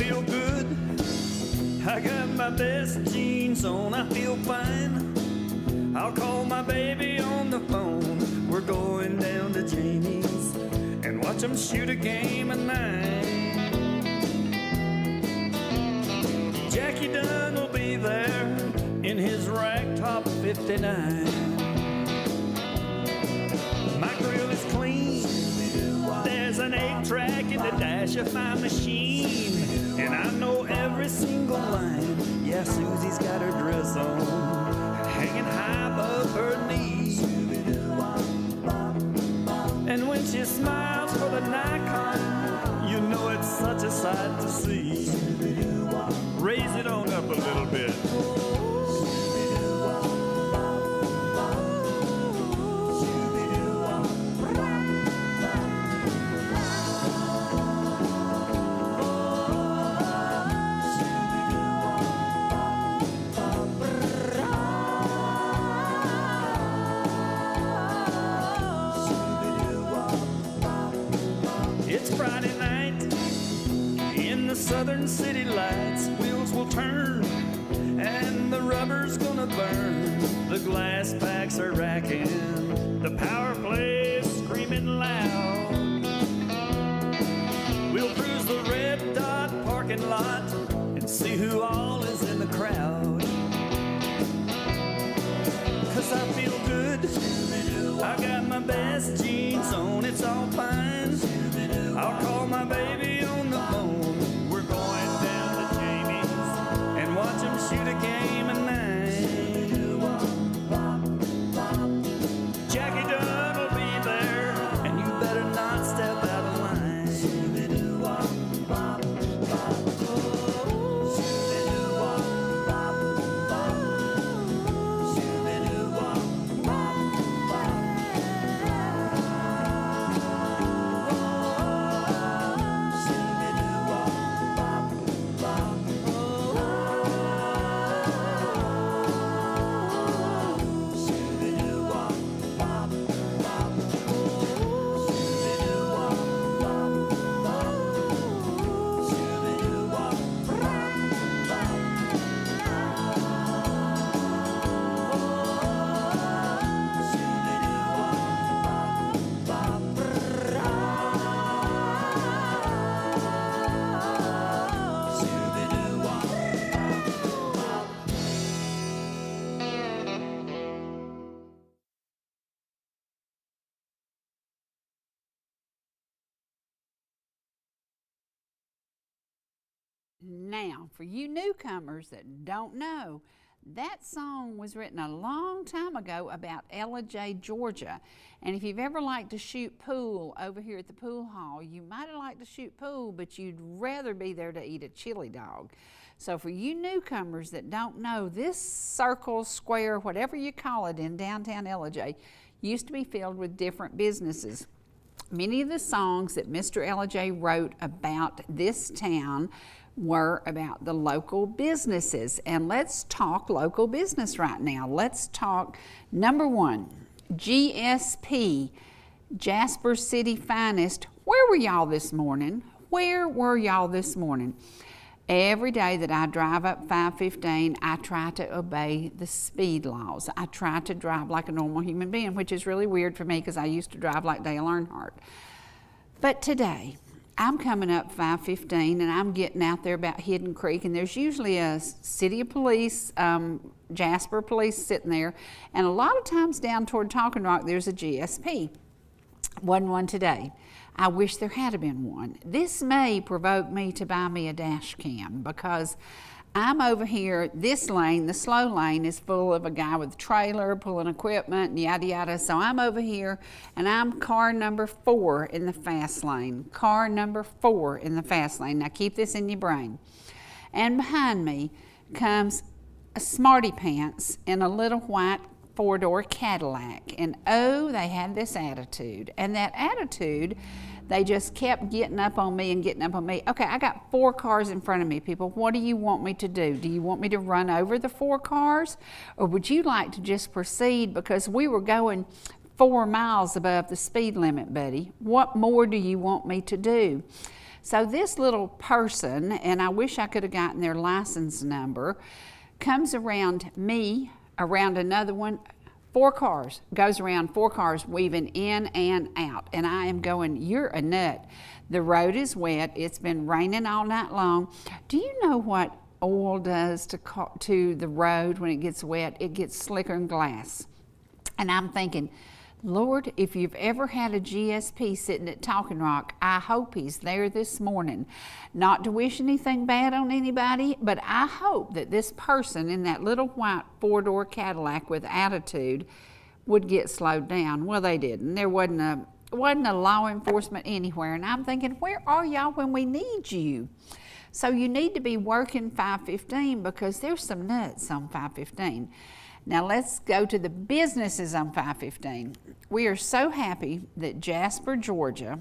feel good. I got my best jeans on, I feel fine. I'll call my baby on the phone. We're going down to Jamie's and watch them shoot a game of 9. Jackie Dunn will be there in his ragtop 59. My grill is clean. There's an 8-track in the dash of my machine, and I know every single line. Yeah, Susie's got her dress on, hanging high above her knees. And when she smiles for the Nikon, you know it's such a sight to see. Raise it on up a little bit. It's Friday night in the southern city lights. Wheels will turn and the rubber's gonna burn. The glass packs are racking, the power play is screaming loud. We'll cruise the red dot parking lot and see who all is in the crowd. 'Cause I feel good, I got my best jeans on, it's all fine. I'll call my baby on the phone. We're going down to Jamie's and watch him shoot a game of 9. Jackie Dunn will be there, and you better not step out of line. Now, for you newcomers that don't know, that song was written a long time ago about Ellijay, Georgia. And if you've ever liked to shoot pool over here at the pool hall, you might have liked to shoot pool, but you'd rather be there to eat a chili dog. So for you newcomers that don't know, this circle, square, whatever you call it in downtown Ellijay, used to be filled with different businesses. Many of the songs that Mr. Ellijay wrote about this town were about the local businesses. And let's talk local business right now. Let's talk number one, GSP, Jasper City Finest. Where were y'all this morning? Where were y'all this morning? Every day that I drive up 515, I try to obey the speed laws. I try to drive like a normal human being, which is really weird for me because I used to drive like Dale Earnhardt. But today, I'm coming up 515 and I'm getting out there about Hidden Creek, and there's usually a city of police, Jasper police sitting there, and a lot of times down toward Talking Rock there's a GSP. Wasn't one today. I wish there had been one. This may provoke me to buy me a dash cam because I'm over here, this lane, the slow lane, is full of a guy with a trailer pulling equipment and yada yada. So I'm over here and I'm car number 4 in the fast lane. Car number 4 in the fast lane. Now keep this in your brain. And behind me comes a smarty pants in a little white 4-door Cadillac. And oh, they had this attitude. And that attitude, they just kept getting up on me and getting up on me. Okay, I got 4 cars in front of me, people. What do you want me to do? Do you want me to run over the 4 cars? Or would you like to just proceed? Because we were going 4 miles above the speed limit, buddy. What more do you want me to do? So this little person, and I wish I could have gotten their license number, comes around me, around another one, 4 cars, goes around 4 cars, weaving in and out. And I am going, you're a nut. The road is wet. It's been raining all night long. Do you know what oil does to the road when it gets wet? It gets slicker than glass. And I'm thinking, Lord, if you've ever had a GSP sitting at Talking Rock, I hope he's there this morning. Not to wish anything bad on anybody, but I hope that this person in that little white 4-door Cadillac with attitude would get slowed down. Well, they didn't. There wasn't a law enforcement anywhere. And I'm thinking, where are y'all when we need you? So you need to be working 515 because there's some nuts on 515. Now let's go to the businesses on 515. We are so happy that Jasper, Georgia,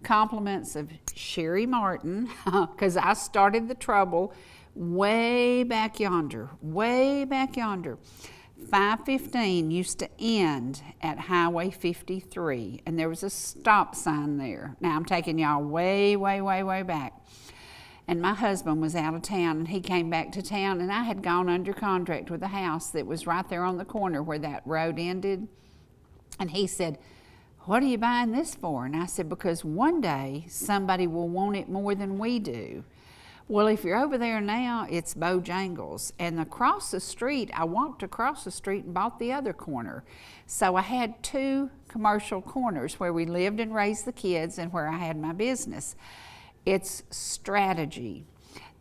compliments of Sherry Martin, because I started the trouble way back yonder, 515 used to end at Highway 53, and there was a stop sign there. Now I'm taking y'all way back. And my husband was out of town, and he came back to town, and I had gone under contract with a house that was right there on the corner where that road ended. And he said, what are you buying this for? And I said, because one day somebody will want it more than we do. Well, if you're over there now, it's Bojangles. And across the street, I walked across the street and bought the other corner. So I had 2 commercial corners where we lived and raised the kids and where I had my business. It's strategy.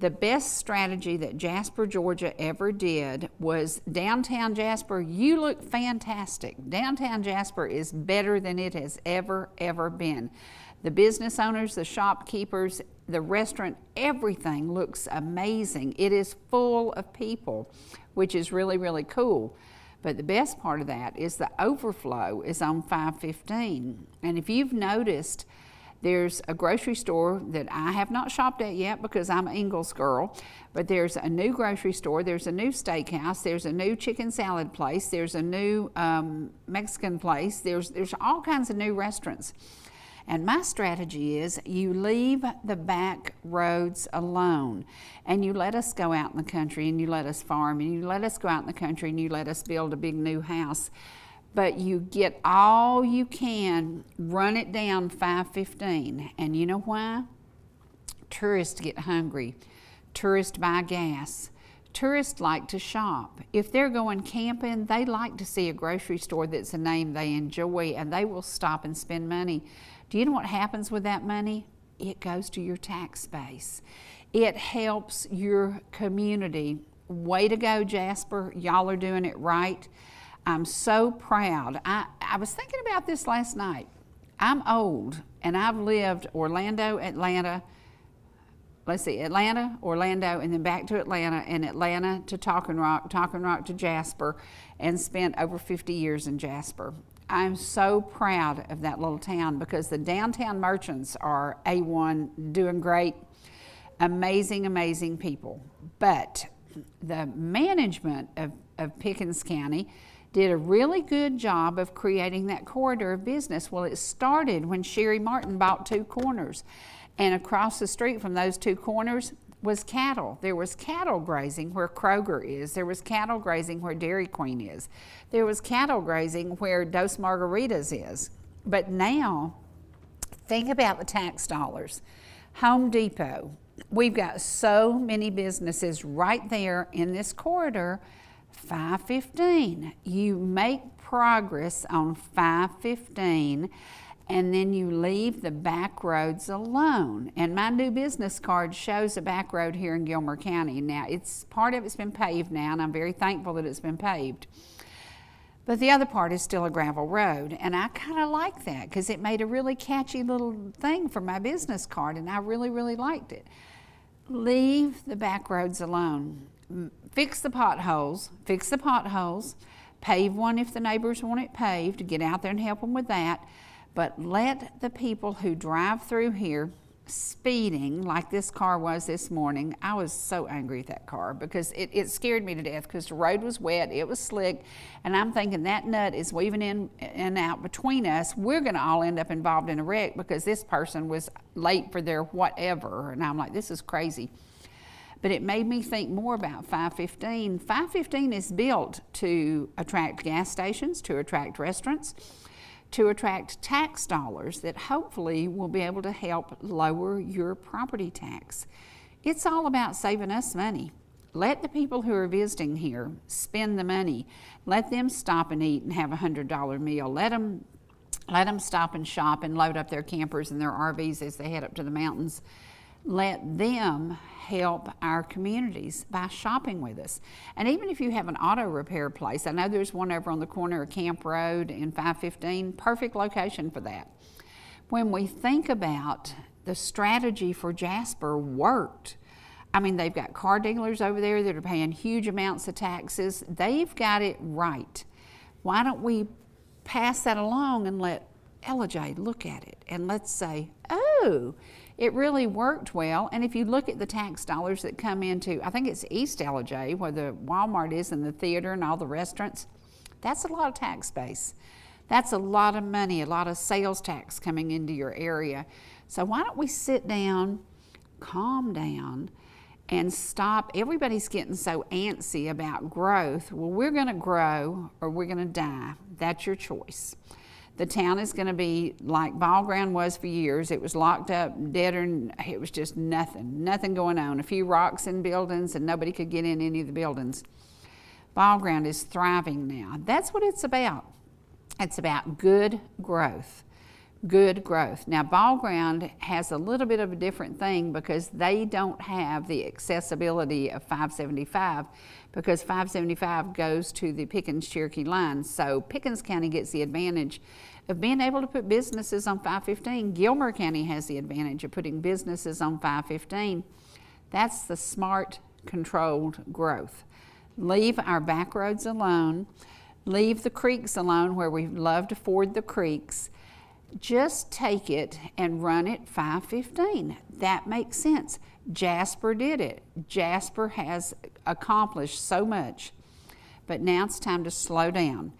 The best strategy that Jasper, Georgia ever did was downtown Jasper. You look fantastic. Downtown Jasper is better than it has ever been. The business owners, the shopkeepers, the restaurant, everything looks amazing. It is full of people, which is really cool. But the best part of that is the overflow is on 515. And if you've noticed, there's a grocery store that I have not shopped at yet because I'm an Ingalls girl, but there's a new grocery store, there's a new steakhouse, there's a new chicken salad place, there's a new Mexican place, there's all kinds of new restaurants. And my strategy is you leave the back roads alone and you let us go out in the country and you let us farm and you let us go out in the country and you let us build a big new house. But you get all you can, run it down 515. And you know why? Tourists get hungry. Tourists buy gas. Tourists like to shop. If they're going camping, they like to see a grocery store that's a name they enjoy, and they will stop and spend money. Do you know what happens with that money? It goes to your tax base. It helps your community. Way to go, Jasper. Y'all are doing it right. I'm so proud. I was thinking about this last night. I'm old, and I've lived Orlando, Atlanta, Orlando, and then back to Atlanta, and Atlanta to Talking Rock to Jasper, and spent over 50 years in Jasper. I'm so proud of that little town because the downtown merchants are A1, doing great, amazing people. But the management of Pickens County did a really good job of creating that corridor of business. Well, it started when Sherry Martin bought 2 corners. And across the street from those 2 corners was cattle. There was cattle grazing where Kroger is. There was cattle grazing where Dairy Queen is. There was cattle grazing where Dos Margaritas is. But now, think about the tax dollars. Home Depot. We've got so many businesses right there in this corridor. 515. You make progress on 515 and then you leave the back roads alone. And my new business card shows a back road here in Gilmer County. Now, part of it's been paved now, and I'm very thankful that it's been paved. But the other part is still a gravel road, and I kind of like that because it made a really catchy little thing for my business card, and I really liked it. Leave the back roads alone. Fix the potholes, pave one if the neighbors want it paved, get out there and help them with that. But let the people who drive through here speeding like this car was this morning, I was so angry at that car because it scared me to death because the road was wet, it was slick, and I'm thinking that nut is weaving in and out between us. We're going to all end up involved in a wreck because this person was late for their whatever, and I'm like, this is crazy. But it made me think more about 515. 515 is built to attract gas stations, to attract restaurants, to attract tax dollars that hopefully will be able to help lower your property tax. It's all about saving us money. Let the people who are visiting here spend the money. Let them stop and eat and have a $100 meal. Let them stop and shop and load up their campers and their RVs as they head up to the mountains. Let them help our communities by shopping with us. And even if you have an auto repair place, I know there's one over on the corner of Camp Road in 515, perfect location for that. When we think about the strategy for Jasper worked, I mean, they've got car dealers over there that are paying huge amounts of taxes. They've got it right. Why don't we pass that along and let Ellijay look at it and let's say, oh, it really worked well. And if you look at the tax dollars that come into, I think it's East Ellijay, where the Walmart is and the theater and all the restaurants, that's a lot of tax base. That's a lot of money, a lot of sales tax coming into your area. So why don't we sit down, calm down, and stop. Everybody's getting so antsy about growth. Well, we're going to grow or we're going to die. That's your choice. The town is going to be like Ball Ground was for years. It was locked up, dead, and it was just nothing going on. A few rocks and buildings, and nobody could get in any of the buildings. Ball Ground is thriving now. That's what it's about. It's about good growth. Good growth. Now, Ball Ground has a little bit of a different thing because they don't have the accessibility of 575 because 575 goes to the Pickens-Cherokee line. So Pickens County gets the advantage of being able to put businesses on 515. Gilmer County has the advantage of putting businesses on 515. That's the smart, controlled growth. Leave our back roads alone. Leave the creeks alone where we love to ford the creeks. Just take it and run it 515. That makes sense. Jasper did it. Jasper has accomplished so much. But now it's time to slow down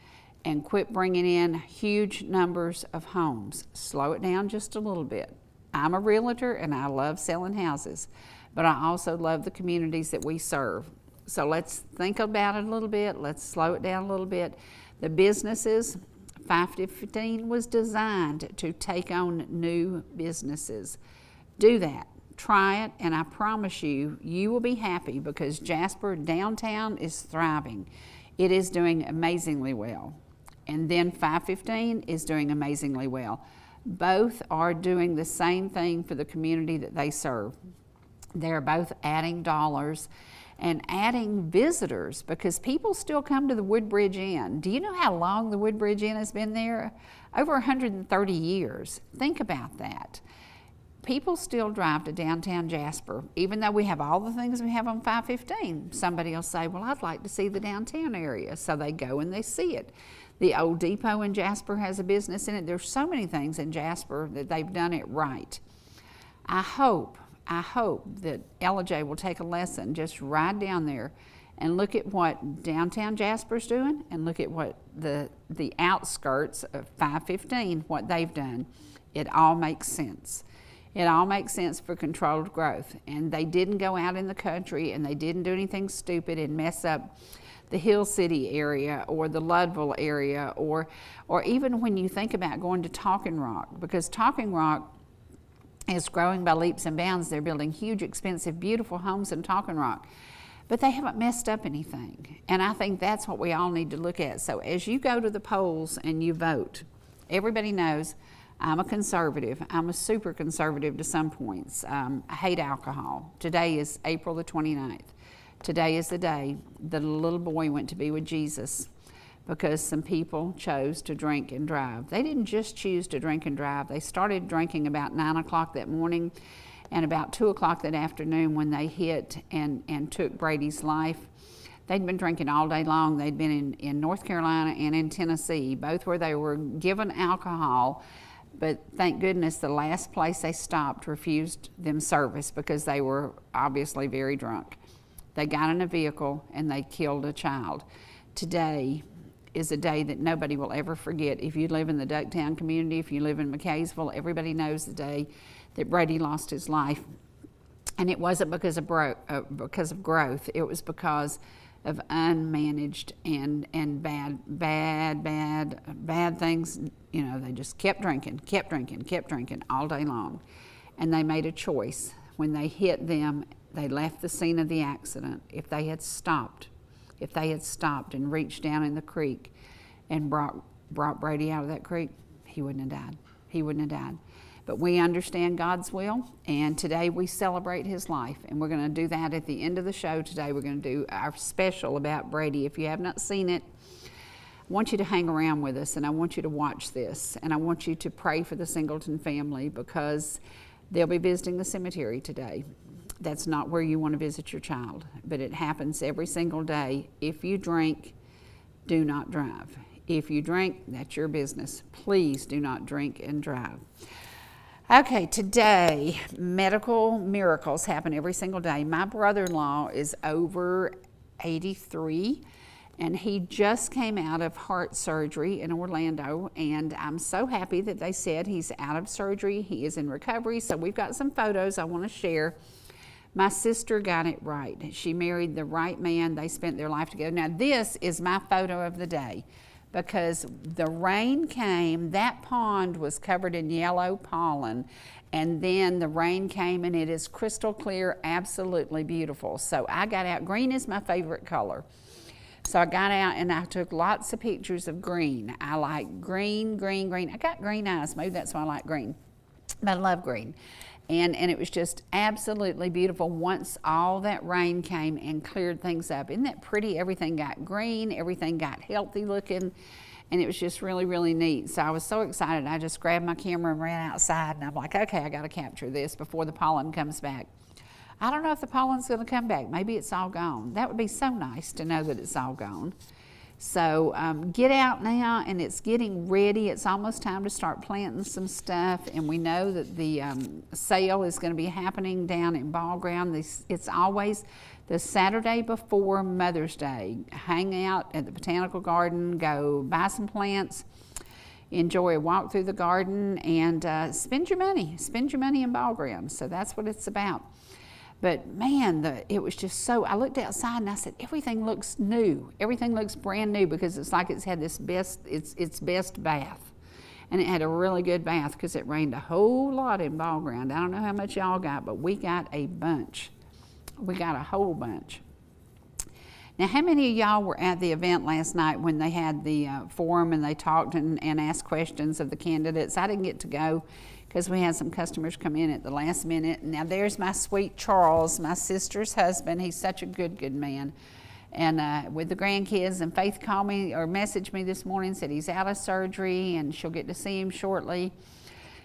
and quit bringing in huge numbers of homes. Slow it down just a little bit. I'm a realtor and I love selling houses, but I also love the communities that we serve. So let's think about it a little bit. Let's slow it down a little bit. The businesses, 515 was designed to take on new businesses. Do that. Try it, and I promise you, you will be happy because Jasper downtown is thriving. It is doing amazingly well. And then 515 is doing amazingly well. Both are doing the same thing for the community that they serve. They're both adding dollars and adding visitors because people still come to the Woodbridge Inn. Do you know how long the Woodbridge Inn has been there? Over 130 years. Think about that. People still drive to downtown Jasper, even though we have all the things we have on 515. Somebody will say, well, I'd like to see the downtown area. So they go and they see it. The old depot in Jasper has a business in it. There's so many things in Jasper that they've done it right. I hope that Ellijay will take a lesson, just ride down there and look at what downtown Jasper's doing and look at what the outskirts of 515, what they've done. It all makes sense. It all makes sense for controlled growth. And they didn't go out in the country and they didn't do anything stupid and mess up the Hill City area or the Ludville area or even when you think about going to Talking Rock, because Talking Rock is growing by leaps and bounds. They're building huge, expensive, beautiful homes in Talking Rock, but they haven't messed up anything. And I think that's what we all need to look at. So as you go to the polls and you vote, everybody knows I'm a conservative. I'm a super conservative to some points. I hate alcohol. Today is April the 29th. Today is the day that a little boy went to be with Jesus because some people chose to drink and drive. They didn't just choose to drink and drive. They started drinking about 9 o'clock that morning and about 2 o'clock that afternoon when they hit and took Brady's life. They'd been drinking all day long. They'd been in North Carolina and in Tennessee, both where they were given alcohol But thank goodness the last place they stopped refused them service because they were obviously very drunk. They got in a vehicle and they killed a child. Today is a day that nobody will ever forget. If you live in the Ducktown community, if you live in McKaysville, everybody knows the day that Brady lost his life. And it wasn't because of growth. It was because of unmanaged and bad things. You know, they just kept drinking all day long. And they made a choice. When they hit them, they left the scene of the accident. If they had stopped and reached down in the creek and brought Brady out of that creek, he wouldn't have died. He wouldn't have died. But we understand God's will, and today we celebrate his life. And we're going to do that at the end of the show today. We're going to do our special about Brady. If you have not seen it, I want you to hang around with us, and I want you to watch this. And I want you to pray for the Singleton family because they'll be visiting the cemetery today. That's not where you want to visit your child, but it happens every single day. If you drink, do not drive. If you drink, that's your business. Please do not drink and drive. Okay, today, medical miracles happen every single day. My brother-in-law is over 83, and he just came out of heart surgery in Orlando, and I'm so happy that they said he's out of surgery. He is in recovery, so we've got some photos I want to share. My sister got it right. She married the right man. They spent their life together. Now, this is my photo of the day. Because the rain came, that pond was covered in yellow pollen, and then the rain came and it is crystal clear, absolutely beautiful. So I got out, green is my favorite color. So I got out and I took lots of pictures of green. I like green. I got green eyes, maybe that's why I like green, but I love green. And it was just absolutely beautiful once all that rain came and cleared things up. Isn't that pretty? Everything got green, everything got healthy looking, and it was just really, really neat. So I was so excited. I just grabbed my camera and ran outside, and I'm like, okay, I got to capture this before the pollen comes back. I don't know if the pollen's going to come back. Maybe it's all gone. That would be so nice to know that it's all gone. So get out now, and it's getting ready. It's almost time to start planting some stuff, and we know that the sale is going to be happening down in Ball Ground. It's always the Saturday before Mother's Day. Hang out at the Botanical Garden, go buy some plants, enjoy a walk through the garden, and spend your money. Spend your money in Ball Ground. So that's what it's about. But man, it was just so, I looked outside and I said, everything looks new. Everything looks brand new because it's like it's had its best bath. And it had a really good bath because it rained a whole lot in Ball Ground. I don't know how much y'all got, but we got a bunch. We got a whole bunch. Now, how many of y'all were at the event last night when they had the forum and they talked and asked questions of the candidates? I didn't get to go because we had some customers come in at the last minute. Now there's my sweet Charles, my sister's husband. He's such a good man. And with the grandkids, and Faith called me or messaged me this morning, said he's out of surgery and she'll get to see him shortly.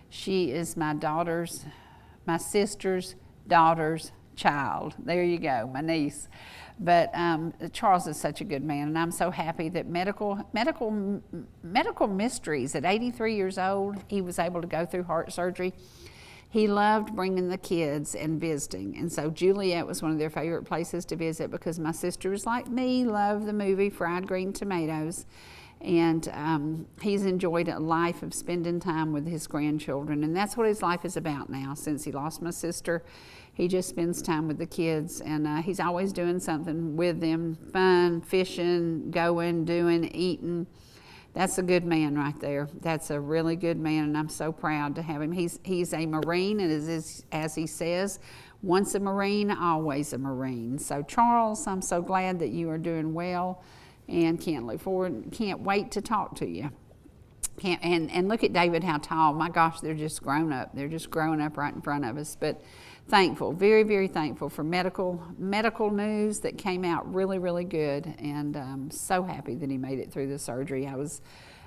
She is my sister's daughter's child. There you go, my niece. But Charles is such a good man, and I'm so happy that medical mysteries. At 83 years old, he was able to go through heart surgery. He loved bringing the kids and visiting, and so Juliet was one of their favorite places to visit because my sisters, like me, love the movie Fried Green Tomatoes, and he's enjoyed a life of spending time with his grandchildren, and that's what his life is about now. Since he lost my sister, he just spends time with the kids, and he's always doing something with them, fun, fishing, going, doing, eating. That's a good man right there. That's a really good man, and I'm so proud to have him. He's a Marine, and as he says, once a Marine, always a Marine. So Charles, I'm so glad that you are doing well, and can't wait to talk to you. And look at David, how tall. My gosh, they're just grown up. They're just growing up right in front of us. But thankful, very, very thankful for medical news that came out really, really good. And so happy that he made it through the surgery. I was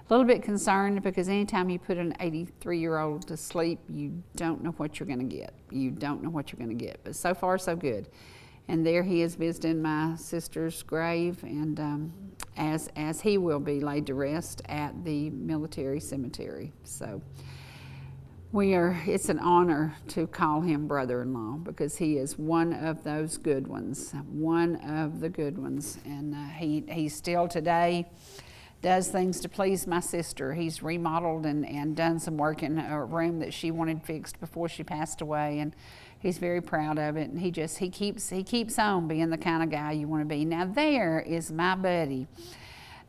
a little bit concerned because anytime you put an 83-year-old to sleep, you don't know what you're going to get. You don't know what you're going to get. But so far, so good. And there he is visiting my sister's grave, and as he will be laid to rest at the military cemetery. So It's an honor to call him brother-in-law because he is one of those good ones, one of the good ones. And he still today does things to please my sister. He's remodeled and done some work in a room that she wanted fixed before she passed away, and he's very proud of it. And he keeps on being the kind of guy you want to be. Now there is my buddy.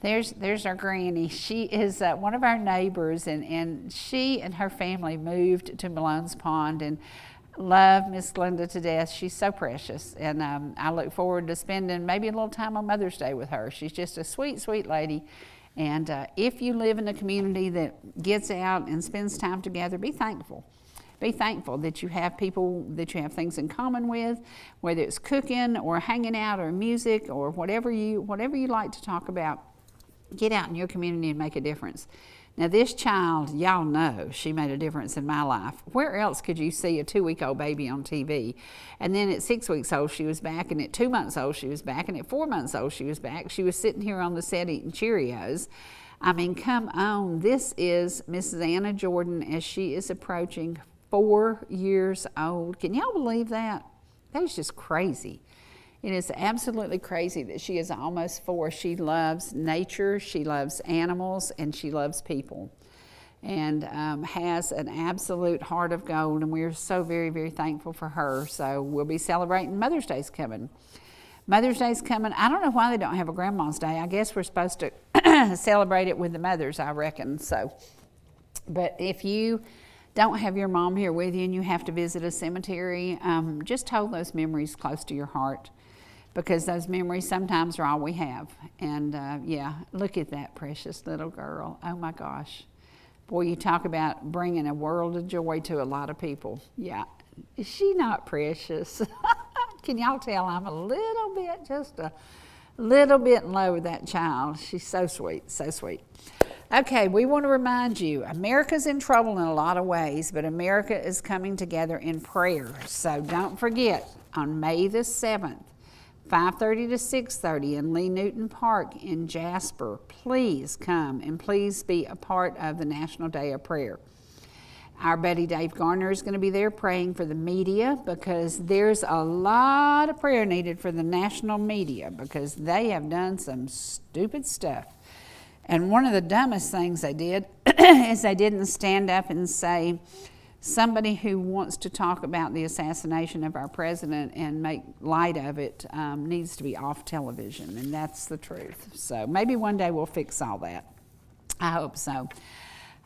There's our granny. She is one of our neighbors, and she and her family moved to Malone's Pond and love Miss Glenda to death. She's so precious, and I look forward to spending maybe a little time on Mother's Day with her. She's just a sweet, sweet lady. And if you live in a community that gets out and spends time together, be thankful. Be thankful that you have people that you have things in common with, whether it's cooking or hanging out or music or whatever you like to talk about. Get out in your community and make a difference. Now this child, y'all know she made a difference in my life. Where else could you see a 2-week-old baby on TV? And then at 6 weeks old she was back, and at 2 months old she was back, and at 4 months old she was back. She was sitting here on the set eating Cheerios. I mean, come on. This is Mrs. Anna Jordan as she is approaching 4 years old. Can y'all believe that? That is just crazy. It is absolutely crazy that she is almost 4. She loves nature, she loves animals, and she loves people, and has an absolute heart of gold, and we're so very, very thankful for her. So we'll be celebrating Mother's Day's coming. Mother's Day's coming. I don't know why they don't have a Grandma's Day. I guess we're supposed to celebrate it with the mothers, I reckon. So, but if you don't have your mom here with you and you have to visit a cemetery, just hold those memories close to your heart, because those memories sometimes are all we have. And yeah, look at that precious little girl. Oh my gosh. Boy, you talk about bringing a world of joy to a lot of people. Yeah, is she not precious? Can y'all tell I'm a little bit, just a little bit in love with that child. She's so sweet, so sweet. Okay, we want to remind you, America's in trouble in a lot of ways, but America is coming together in prayer. So don't forget, on May the 7th, 5:30 to 6:30 in Lee Newton Park in Jasper. Please come and please be a part of the National Day of Prayer. Our buddy Dave Garner is going to be there praying for the media, because there's a lot of prayer needed for the national media, because they have done some stupid stuff. And one of the dumbest things they did is they didn't stand up and say, somebody who wants to talk about the assassination of our president and make light of it needs to be off television, and that's the truth. So maybe one day we'll fix all that. I hope so.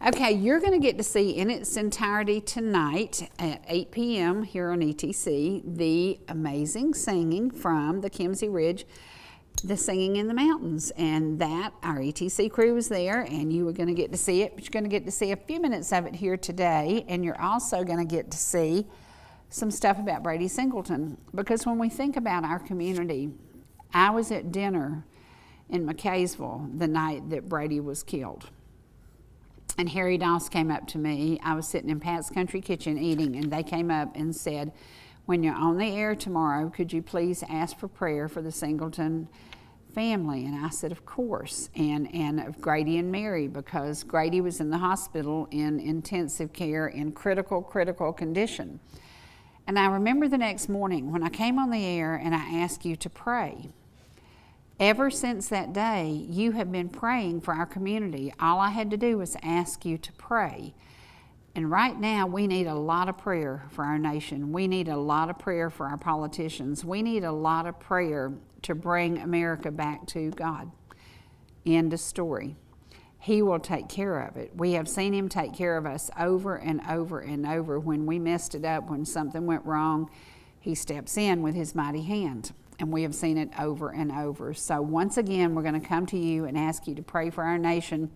Okay, you're going to get to see in its entirety tonight at 8 p.m. here on ETC the amazing singing from the Kimsey Ridge, the Singing in the Mountains, and that our ETC crew was there, and you were going to get to see it, but you're going to get to see a few minutes of it here today, and you're also going to get to see some stuff about Brady Singleton, because when we think about our community, I was at dinner in McKaysville the night that Brady was killed, and Harry Doss came up to me. I was sitting in Pat's Country Kitchen eating, and they came up and said, when you're on the air tomorrow, could you please ask for prayer for the Singleton family? And I said, of course, and of Grady and Mary, because Grady was in the hospital in intensive care in critical condition. And I remember the next morning when I came on the air and I asked you to pray. Ever since that day, you have been praying for our community. All I had to do was ask you to pray. And right now, we need a lot of prayer for our nation. We need a lot of prayer for our politicians. We need a lot of prayer to bring America back to God. End of story. He will take care of it. We have seen him take care of us over and over and over. When we messed it up, when something went wrong, he steps in with his mighty hand. And we have seen it over and over. So once again, we're going to come to you and ask you to pray for our nation.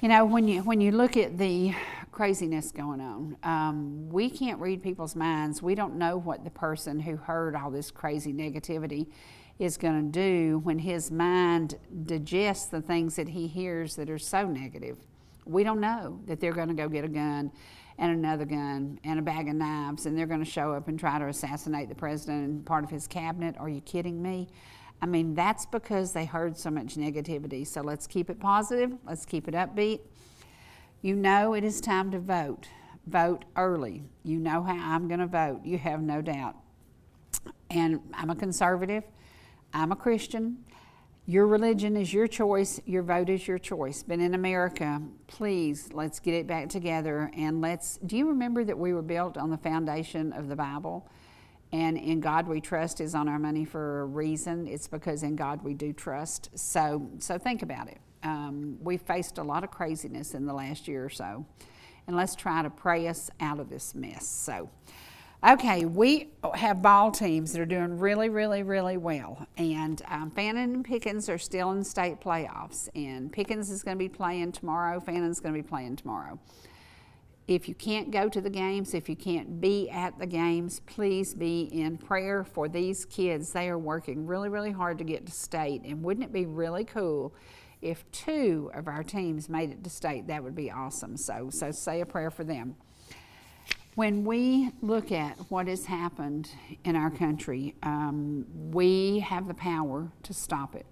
You know, when you look at the craziness going on, we can't read people's minds. We don't know what the person who heard all this crazy negativity is going to do when his mind digests the things that he hears that are so negative. We don't know that they're going to go get a gun and another gun and a bag of knives, and they're going to show up and try to assassinate the president and part of his cabinet. Are you kidding me? I mean, that's because they heard so much negativity. So let's keep it positive. Let's keep it upbeat. You know it is time to vote. vote early. You know how I'm going to vote. You have no doubt. And I'm a conservative. I'm a Christian. Your religion is your choice. Your vote is your choice. But in America, please, let's get it back together. And do you remember that we were built on the foundation of the Bible? And in God we trust is on our money for a reason. It's because in God we do trust. So think about it. We've faced a lot of craziness in the last year or so. And let's try to pray us out of this mess. So, okay, we have ball teams that are doing really, really, really well. And Fannin and Pickens are still in state playoffs. And Pickens is going to be playing tomorrow. Fannin's going to be playing tomorrow. If you can't go to the games, if you can't be at the games, please be in prayer for these kids. They are working really, really hard to get to state. And wouldn't it be really cool if 2 of our teams made it to state? That would be awesome. So say a prayer for them. When we look at what has happened in our country, we have the power to stop it.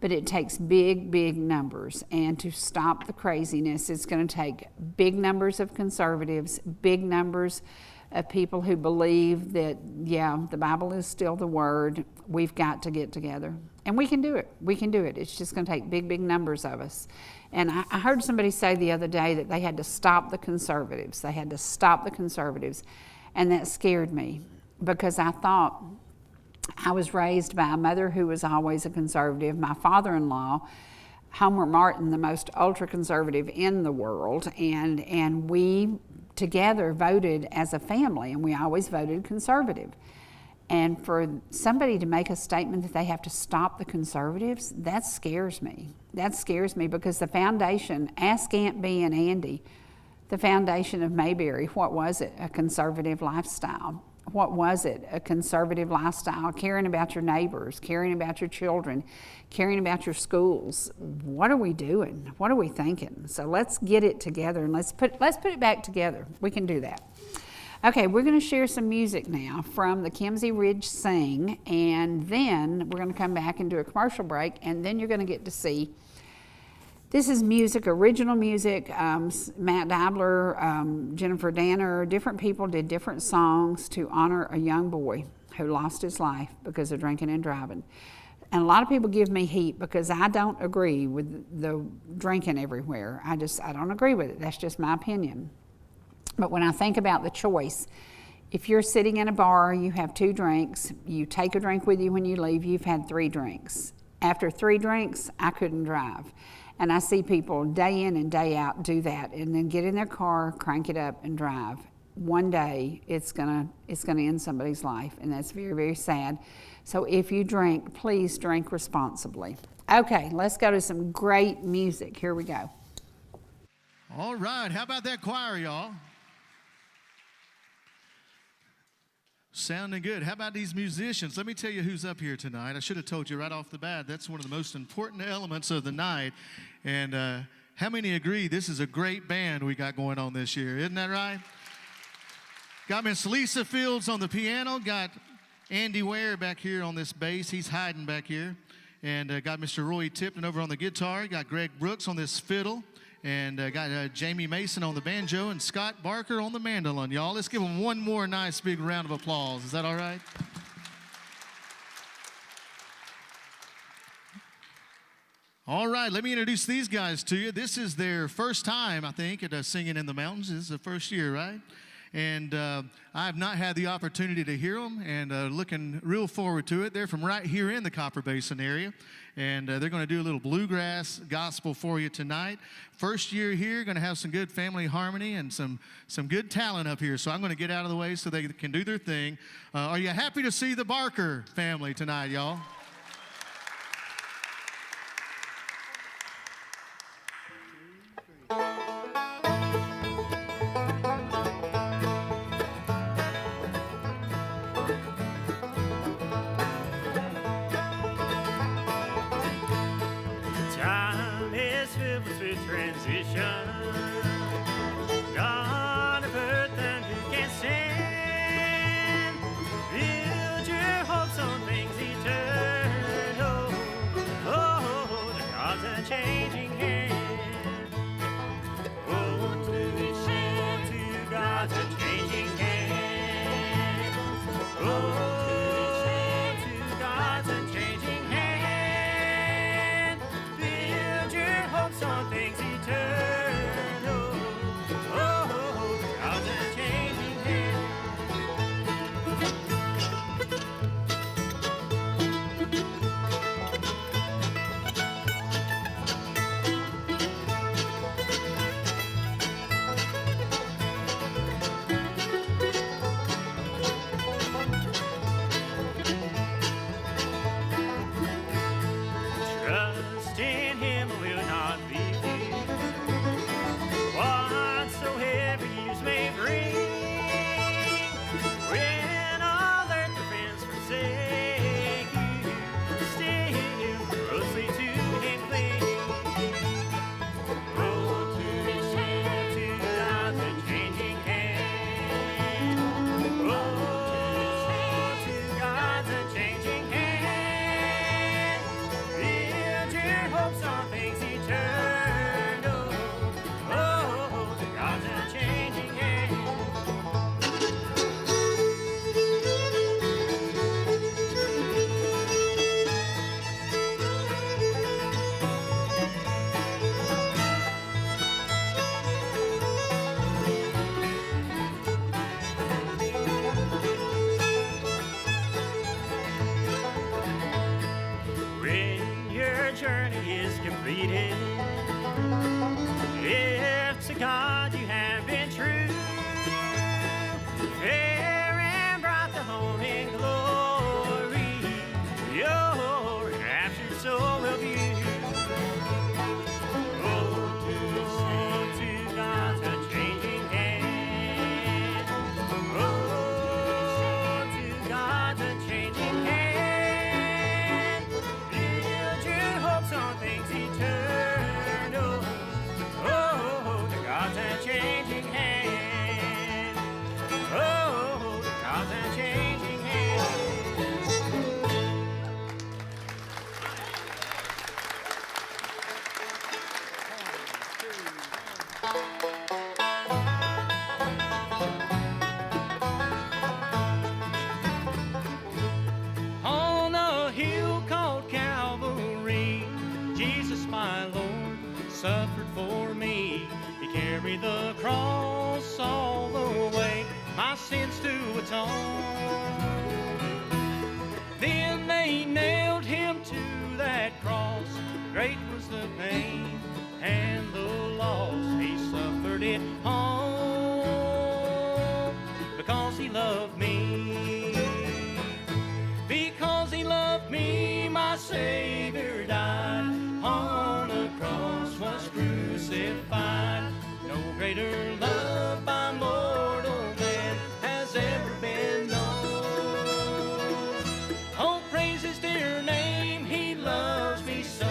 But it takes big, big numbers. And to stop the craziness, it's going to take big numbers of conservatives, big numbers of people who believe that, yeah, the Bible is still the Word. We've got to get together. And we can do it. We can do it. It's just going to take big, big numbers of us. And I heard somebody say the other day that they had to stop the conservatives. They had to stop the conservatives. And that scared me because I thought, I was raised by a mother who was always a conservative. My father-in-law, Homer Martin, the most ultra-conservative in the world, and we together voted as a family, and we always voted conservative. And for somebody to make a statement that they have to stop the conservatives, that scares me. That scares me because the foundation, ask Aunt Bee and Andy, the foundation of Mayberry, what was it? A conservative lifestyle. What was it? A conservative lifestyle, caring about your neighbors, caring about your children, caring about your schools. What are we doing? What are we thinking? So let's get it together and let's put it back together. We can do that. Okay, we're going to share some music now from the Kimsey Ridge Sing, and then we're going to come back and do a commercial break, and then you're going to get to see. This is music, original music. Matt Dabler, Jennifer Danner, different people did different songs to honor a young boy who lost his life because of drinking and driving. And a lot of people give me heat because I don't agree with the drinking everywhere. I don't agree with it. That's just my opinion. But when I think about the choice, if you're sitting in a bar, you have 2 drinks, you take a drink with you when you leave, you've had 3 drinks. After 3 drinks, I couldn't drive. And I see people day in and day out do that and then get in their car, crank it up, and drive. One day, it's gonna end somebody's life, and that's very, very sad. So if you drink, please drink responsibly. Okay, let's go to some great music. Here we go. All right, how about that choir, y'all? Sounding good. How about these musicians? Let me tell you who's up here tonight. I should have told you right off the bat. That's one of the most important elements of the night. And how many agree this is a great band we got going on this year? Isn't that right? Got Miss Lisa Fields on the piano. Got Andy Ware back here on this bass. He's hiding back here. And got Mr. Roy Tipton over on the guitar. Got Greg Brooks on this fiddle. And got Jamie Mason on the banjo and Scott Barker on the mandolin, y'all. Let's give them one more nice big round of applause. Is that all right? All right, let me introduce these guys to you. This is their first time, I think, at Singing in the Mountains. This is the first year, right? And I have not had the opportunity to hear them, and looking real forward to it. They're from right here in the Copper Basin area, and they're going to do a little bluegrass gospel for you tonight. First year here, going to have some good family harmony and some good talent up here. So I'm going to get out of the way so they can do their thing. Are you happy to see the Barker family tonight, y'all? Time is filled with transition. God of earth and who can stand? Build your hopes on things eternal. the cross all the way, my sins to atone. Then they nailed him to that cross. Great was the pain and the loss. He suffered it all because he loved me. Because he loved me, my Savior died on a cross, was crucified. No greater love by mortal man has ever been known. Oh, praise his dear name, he loves me so.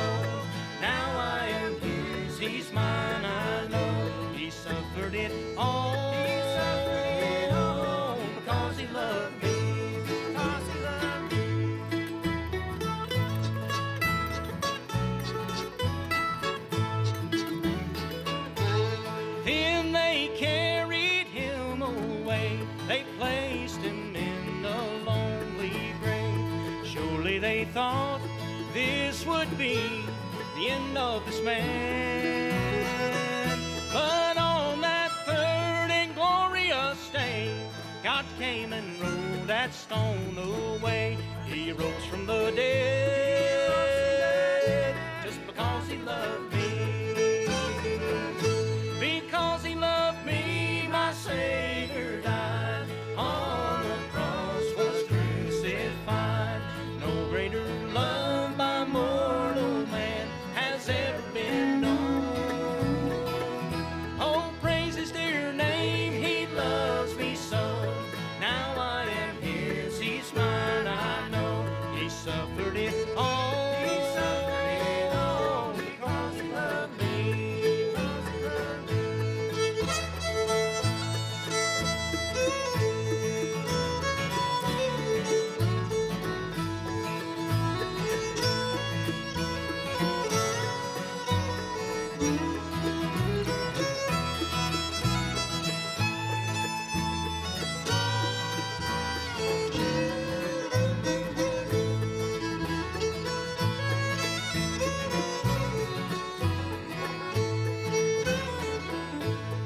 Now I am his, he's mine, I know. He suffered it all, because he loved me. Because he loved me. Then they carried him away. They placed him in a lonely grave. Surely they thought this would be the end of this man. But on that third and glorious day, God came and rolled that stone away. He rose from the dead just because he loved me. Because he loved me, my Savior died on the cross, was crucified. No greater love by mortal man has ever been known. Oh, praise his dear name, he loves me so. Now I am his, he's mine, I know. He suffered it all. He suffered it all because he loved me.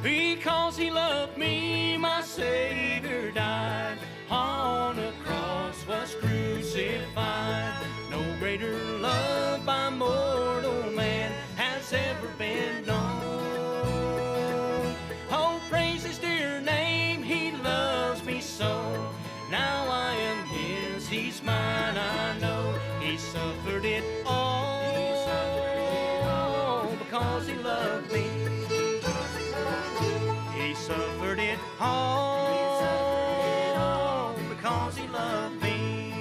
Because he loved me, my Savior died on a cross, was crucified. No greater love by mortal man has ever been known. Oh, praise his dear name, he loves me so. Now I am his, he's mine, I know. He suffered it all because he loved me. He suffered it all because he loved me.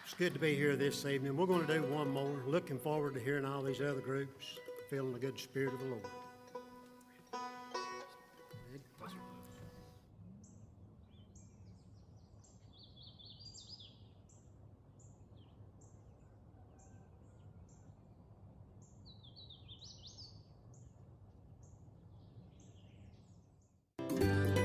It's good to be here this evening. We're going to do one more. Looking forward to hearing all these other groups, feeling the good spirit of the Lord.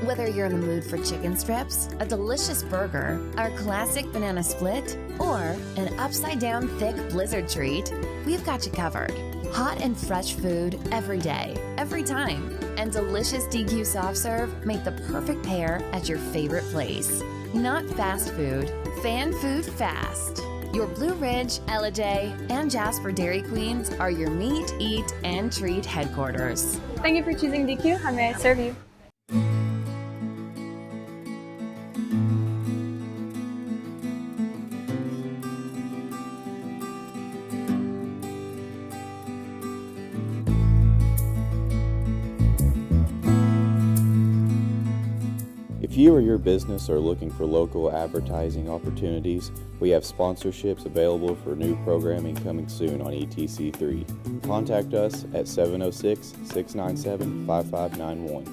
Whether you're in the mood for chicken strips, a delicious burger, our classic banana split, or an upside-down thick blizzard treat, we've got you covered. Hot and fresh food every day, every time, and delicious DQ soft serve make the perfect pair at your favorite place. Not fast food, fan food fast. Your Blue Ridge, Ellijay, and Jasper Dairy Queens are your meet, eat, and treat headquarters. Thank you for choosing DQ. How may I serve you? If you or your business are looking for local advertising opportunities, we have sponsorships available for new programming coming soon on ETC3. Contact us at 706-697-5591.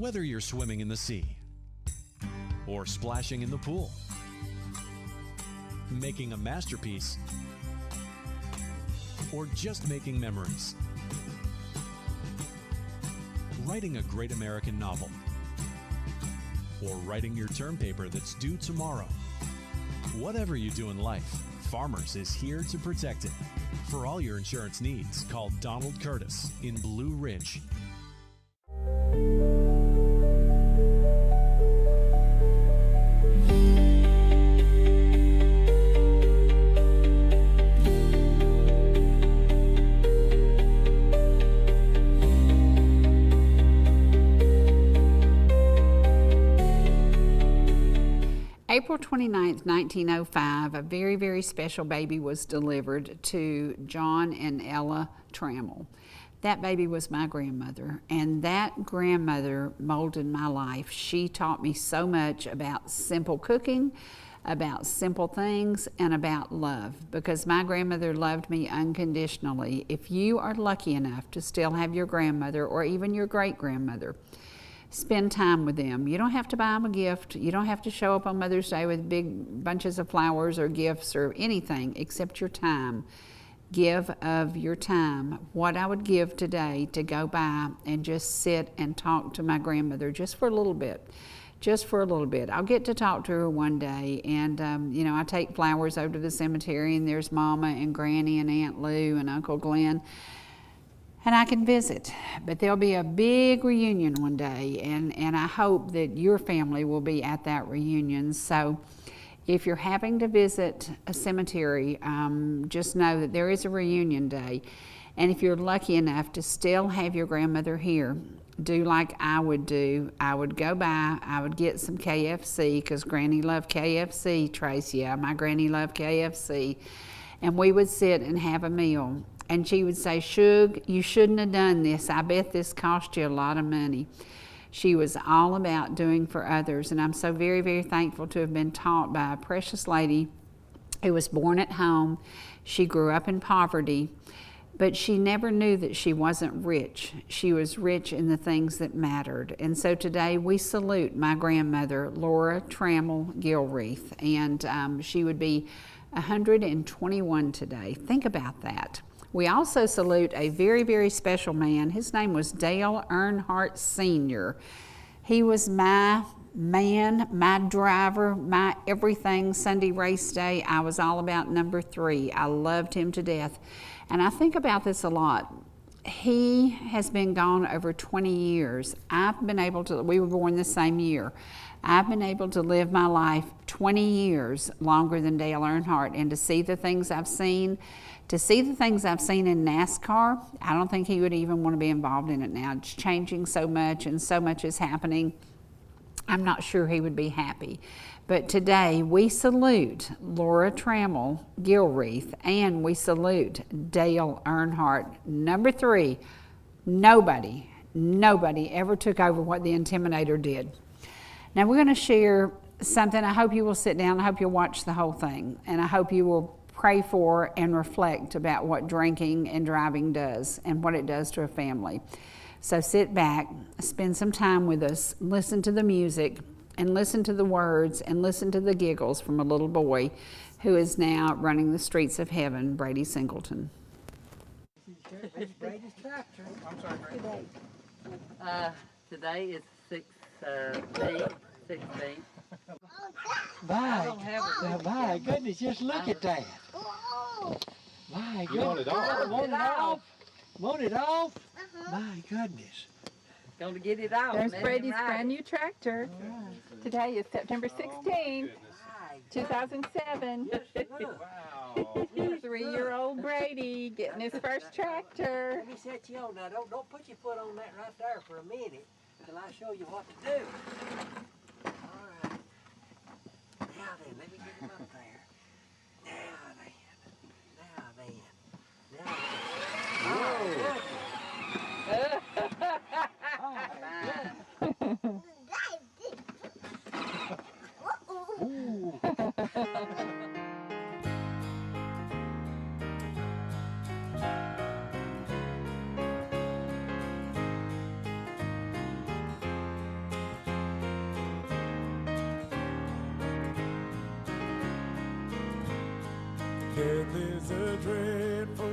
Whether you're swimming in the sea or splashing in the pool, making a masterpiece, or just making memories, writing a great American novel, or writing your term paper that's due tomorrow. Whatever you do in life, Farmers is here to protect it. For all your insurance needs, call Donald Curtis in Blue Ridge. April 29th, 1905, a very, very special baby was delivered to John and Ella Trammell. That baby was my grandmother, and that grandmother molded my life. She taught me so much about simple cooking, about simple things, and about love, because my grandmother loved me unconditionally. If you are lucky enough to still have your grandmother or even your great-grandmother, spend time with them. You don't have to buy them a gift. You don't have to show up on Mother's Day with big bunches of flowers or gifts or anything except your time. Give of your time. What I would give today to go by and just sit and talk to my grandmother just for a little bit. Just for a little bit. I'll get to talk to her one day, and you know, I take flowers over to the cemetery, and there's Mama and Granny and Aunt Lou and Uncle Glenn, and I can visit. But there'll be a big reunion one day, and I hope that your family will be at that reunion. So if you're having to visit a cemetery, just know that there is a reunion day. And if you're lucky enough to still have your grandmother here, do like I would do. I would go by, I would get some KFC, because Granny loved KFC, Tracy. Yeah, my Granny loved KFC. And we would sit and have a meal. And she would say, "Shug, you shouldn't have done this. I bet this cost you a lot of money." She was all about doing for others. And I'm so very, very thankful to have been taught by a precious lady who was born at home. She grew up in poverty, but she never knew that she wasn't rich. She was rich in the things that mattered. And so today we salute my grandmother, Laura Trammell Gilreath. And she would be 121 today. Think about that. We also salute a very, very special man. His name was Dale Earnhardt Sr. He was my man, my driver, my everything. Sunday race day, I was all about number 3. I loved him to death. And I think about this a lot. He has been gone over 20 years. I've been able to, we were born the same year. I've been able to live my life 20 years longer than Dale Earnhardt, and to see the things I've seen, to see the things I've seen in NASCAR, I don't think he would even want to be involved in it now. It's changing so much and so much is happening. I'm not sure he would be happy. But today we salute Laura Trammell Gilreath, and we salute Dale Earnhardt. Number 3, nobody ever took over what the Intimidator did. Now we're going to share something. I hope you will sit down. I hope you'll watch the whole thing. And I hope you will pray for and reflect about what drinking and driving does and what it does to a family. So sit back, spend some time with us, listen to the music, and listen to the words, and listen to the giggles from a little boy who is now running the streets of heaven, Brady Singleton. Brady's tractor. I'm sorry, Brady. Today is 16. My goodness, just look at that. My goodness. You want it off? Want it off? Want it off? My goodness. Going to get it out. There's Brady's brand new tractor. Today is September 16th, 2007. Wow. 3-year-old Brady getting his first tractor. Let me set you on now. Don't put your foot on that right there for a minute until I show you what to do. All right. Now then, let me get him up there. Now then. Ooh. Death is a dread for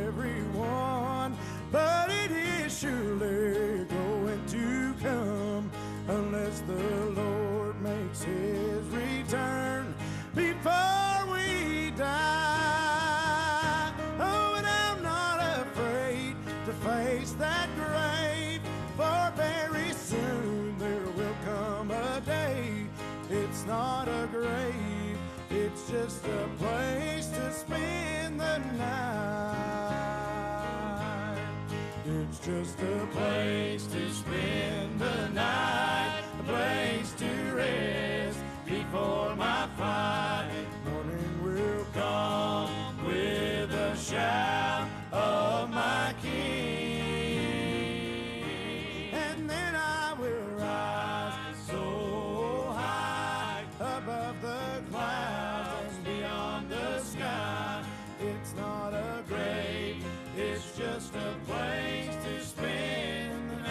everyone, but it is surely going to come unless the Lord makes his return before we die. Oh, and I'm not afraid to face that grave, for very soon there will come a day. It's not a grave, it's just a place to spend the night. It's just a place to spend the night, a place to rest before my flight. Morning will come with a shout of my King, and then I will rise so high above the clouds and beyond the sky. It's not a grave, it's just a place to spend the night.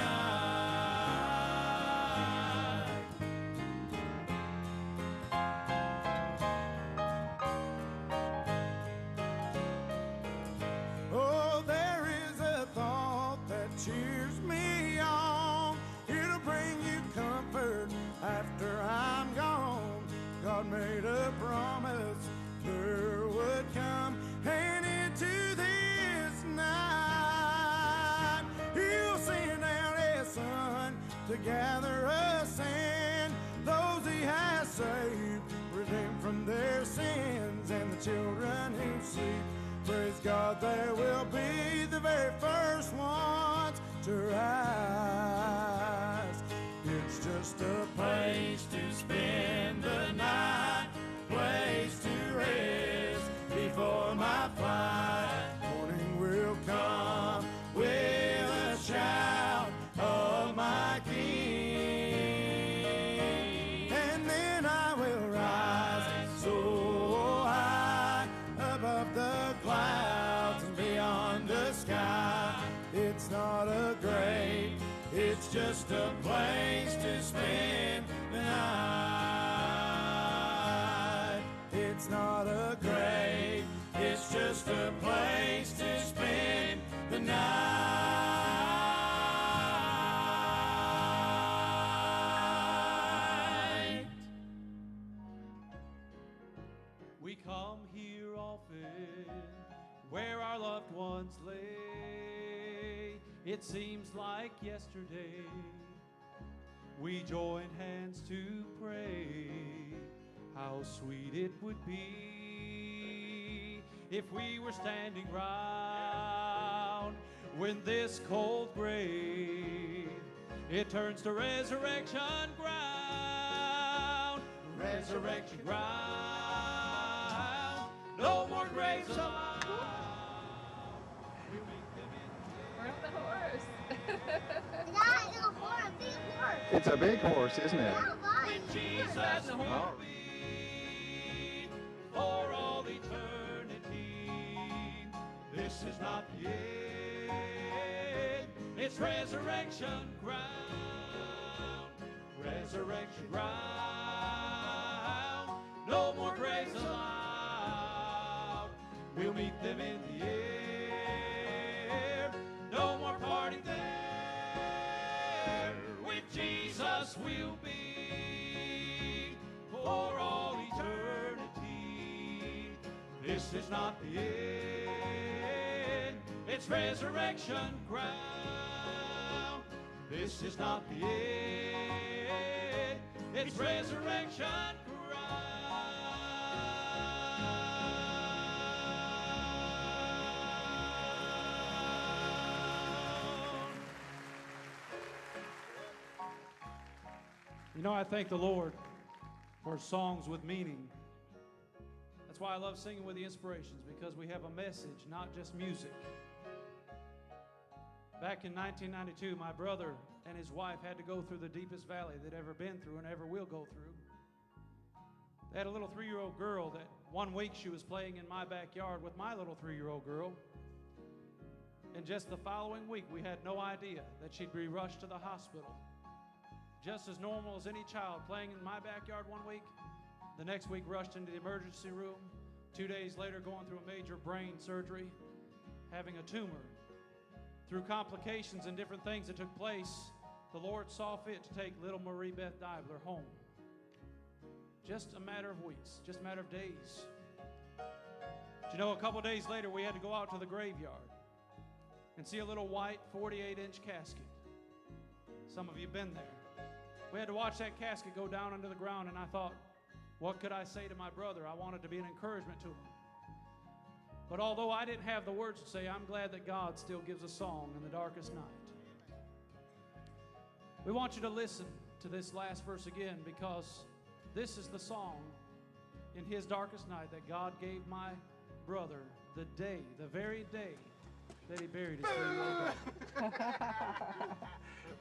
Oh, there is a thought that cheers me on. It'll bring you comfort after I'm gone. God made a promise there would come, and into this night he'll send out his son to gather us in, those he has saved, redeemed from their sins, and the children who sleep. Praise God, they will be the very first ones to rise. It's just a place to spend the night, place to rest before my flight. Morning will come with a shout of my King, and then I will rise so high above the clouds and beyond the sky. It's not a grave, it's just a place to spend the night. It's not a grave, it's just a place to spend the night. We come here often where our loved ones lay. It seems like yesterday we joined hands to pray. How sweet it would be if we were standing round when this cold grave it turns to resurrection ground. Resurrection ground. No more graves allowed. We're on the horse. It's a big horse, isn't it? When Jesus will be for all eternity. This is not the end. It's resurrection ground. Resurrection ground. No more graves allowed. We'll meet them in the air. No more parting there. With Jesus we'll be for all eternity. This is not the end. It's resurrection ground. This is not the end. It's resurrection ground. You know, I thank the Lord for songs with meaning. That's why I love singing with the Inspirations, because we have a message, not just music. Back in 1992, my brother and his wife had to go through the deepest valley they'd ever been through and ever will go through. They had a little 3-year-old girl that one week she was playing in my backyard with my little 3-year-old girl. And just the following week, we had no idea that she'd be rushed to the hospital. Just as normal as any child playing in my backyard one week, the next week rushed into the emergency room, 2 days later, going through a major brain surgery, having a tumor. Through complications and different things that took place, the Lord saw fit to take little Marie Beth Dibler home. Just a matter of weeks, just a matter of days. But you know, a couple days later, we had to go out to the graveyard and see a little white 48-inch casket. Some of you have been there. We had to watch that casket go down into the ground, and I thought, what could I say to my brother? I wanted to be an encouragement to him. But although I didn't have the words to say, I'm glad that God still gives a song in the darkest night. We want you to listen to this last verse again, because this is the song in his darkest night that God gave my brother the very day that he buried his 3-year-old daughter.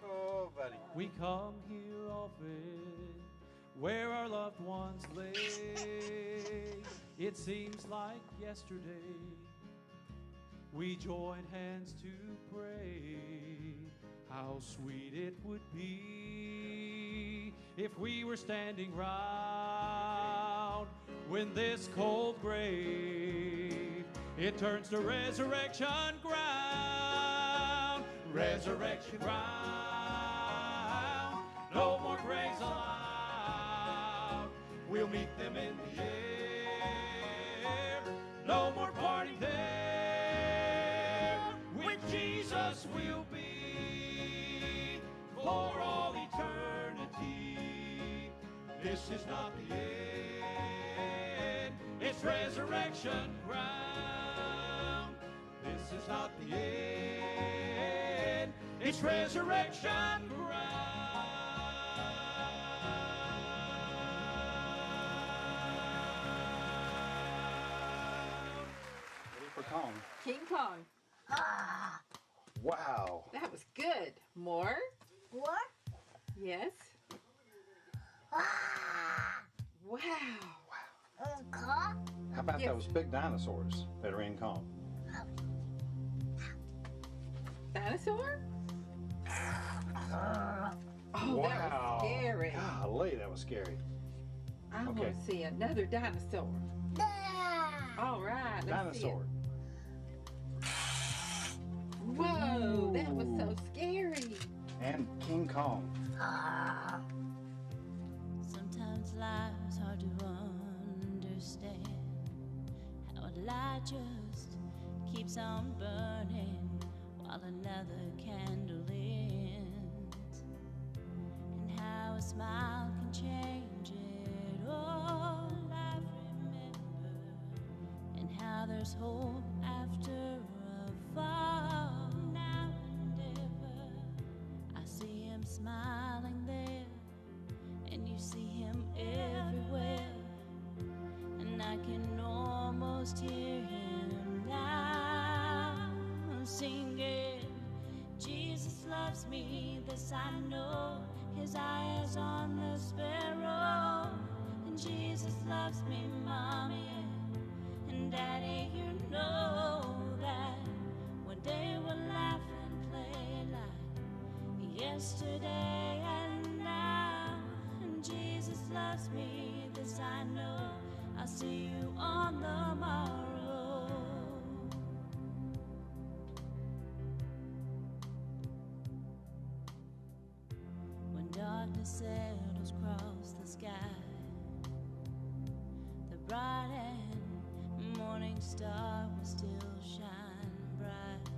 Oh, buddy. We come here often where our loved ones lay. It seems like yesterday we joined hands to pray. How sweet it would be if we were standing round when this cold grave, it turns to resurrection ground. Resurrection ground. No more graves allowed. We'll meet them in the air. No more parting there. With Jesus we'll be for all eternity. This is not the end. It's resurrection ground. This is not the end. It's resurrection ground. For Kong. King Kong. Wow. That was good. More? What? Yes. Wow. Car? How about Yes. those big dinosaurs that are in Kong? Dinosaur? Oh, Wow. that was scary. Golly, that was scary. I Okay. want to see another dinosaur. All right, let's see it. Dinosaur. Whoa, that was so scary. And King Kong. Sometimes life's hard to understand. How a light just keeps on burning while another candle ends. And how a smile can change it all, I remember. And how there's hope after a fall. Now and ever, I see him smiling there, and you see him everywhere. And I can almost hear him now singing, Jesus loves me, this I know. His eye is on the sparrow. And Jesus loves me, Mommy and Daddy, you know that. One day we'll laugh and play like yesterday and now. And Jesus loves me, this I know. I'll see you on the morrow. When darkness settles across the sky, the bright and morning star will still shine bright.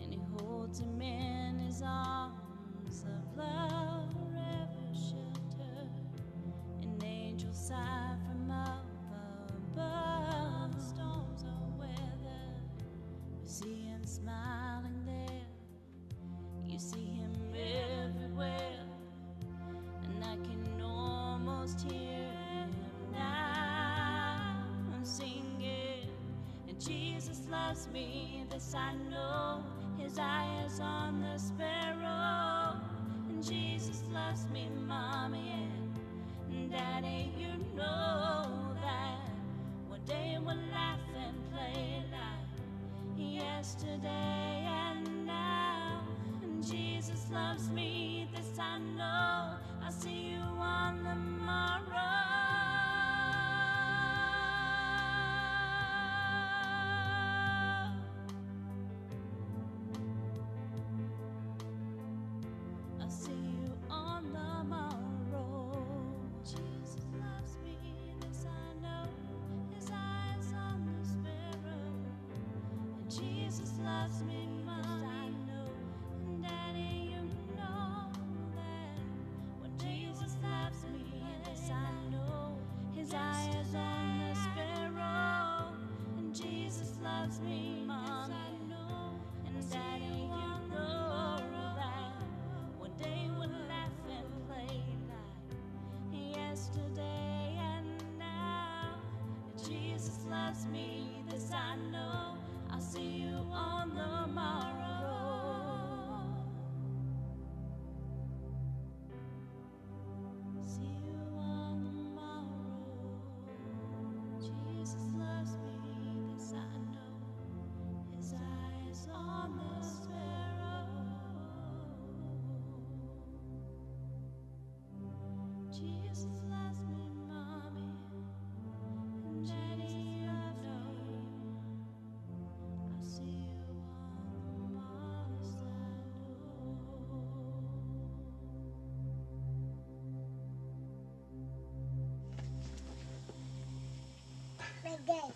And he holds him in his arms of love, forever shelter. An angel sigh from up above. The storms are weathered. We see him smiling there. You see him everywhere. And I can almost hear him now singing. And Jesus loves me, this I know. His eye is on the sparrow. And Jesus loves me, Mommy and Daddy, you know that. One day we'll laugh and play like yesterday and now. And Jesus loves me, this I know. I'll see you on the morrow. Jesus loves me, Mommy, I know. And Daddy, you know that when Jesus loves me, this I know. His eye is on the sparrow. And Jesus loves me, Mommy, I know. And Daddy, you know that one day we'll laugh and play like yesterday and now. Jesus loves me, this I know. I'll see you on the morrow. See you on the morrow. Jesus loves me, this I know. His eye is on the sparrow. Jesus loves me, Mommy. And Daddy, you know. I'll see you on the morrow side. Big game.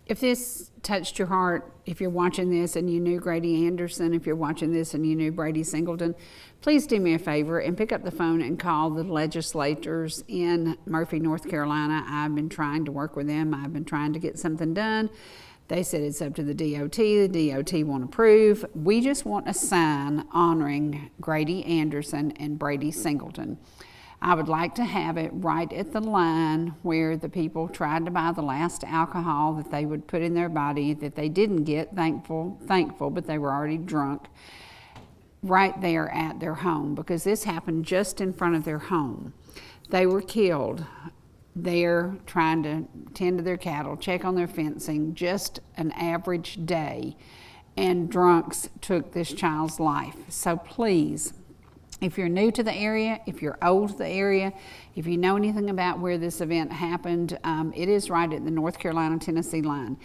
If this touched your heart, if you're watching this and you knew Grady Anderson, if you're watching this and you knew Brady Singleton, please do me a favor and pick up the phone and call the legislators in Murphy, North Carolina. I've been trying to work with them. I've been trying to get something done. They said it's up to the DOT. The DOT won't approve. We just want a sign honoring Grady Anderson and Brady Singleton. I would like to have it right at the line where the people tried to buy the last alcohol that they would put in their body that they didn't get, thankful, but they were already drunk, right there at their home, because this happened just in front of their home. They were killed there trying to tend to their cattle, check on their fencing, just an average day, and drunks took this child's life. So please, if you're new to the area, if you're old to the area, if you know anything about where this event happened, it is right at the North Carolina-Tennessee line.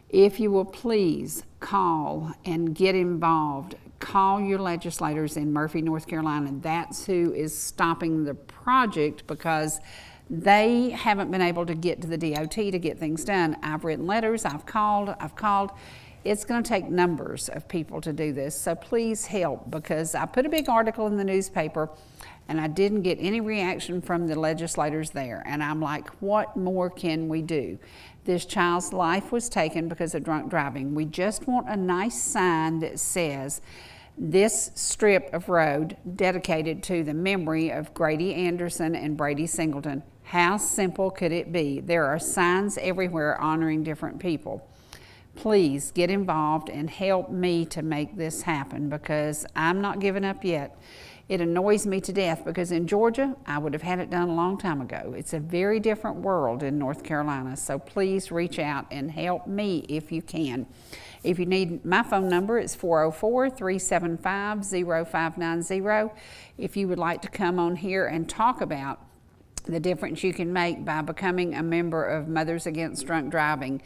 If you will please call and get involved, call your legislators in Murphy, North Carolina. That's who is stopping the project because they haven't been able to get to the DOT to get things done. I've written letters, I've called. It's going to take numbers of people to do this, so please help, because I put a big article in the newspaper and I didn't get any reaction from the legislators there, and I'm like, what more can we do? This child's life was taken because of drunk driving. We just want a nice sign that says this strip of road dedicated to the memory of Grady Anderson and Brady Singleton. How simple could it be? There are signs everywhere honoring different people. Please get involved and help me to make this happen, because I'm not giving up yet. It annoys me to death because in Georgia, I would have had it done a long time ago. It's a very different world in North Carolina, so please reach out and help me if you can. If you need my phone number, it's 404-375-0590. If you would like to come on here and talk about the difference you can make by becoming a member of Mothers Against Drunk Driving,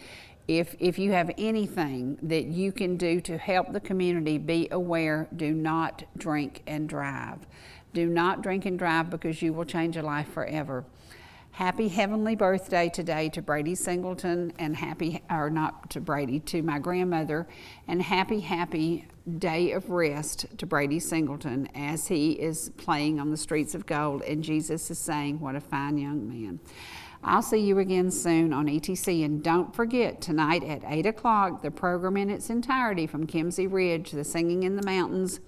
if you have anything that you can do to help the community be aware, do not drink and drive. Do not drink and drive, because you will change a life forever. Happy heavenly birthday today to Brady Singleton, and to my grandmother, and happy day of rest to Brady Singleton as he is playing on the streets of gold and Jesus is saying, what a fine young man. I'll see you again soon on ETC, and don't forget, tonight at 8 o'clock, the program in its entirety from Kimsey Ridge, the Singing in the Mountains.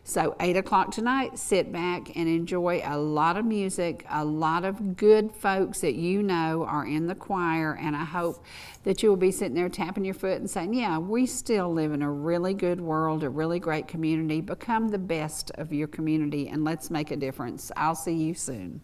So 8 o'clock tonight, sit back and enjoy a lot of music. A lot of good folks that you know are in the choir, and I hope that you will be sitting there tapping your foot and saying, yeah, we still live in a really good world, a really great community. Become the best of your community, and let's make a difference. I'll see you soon.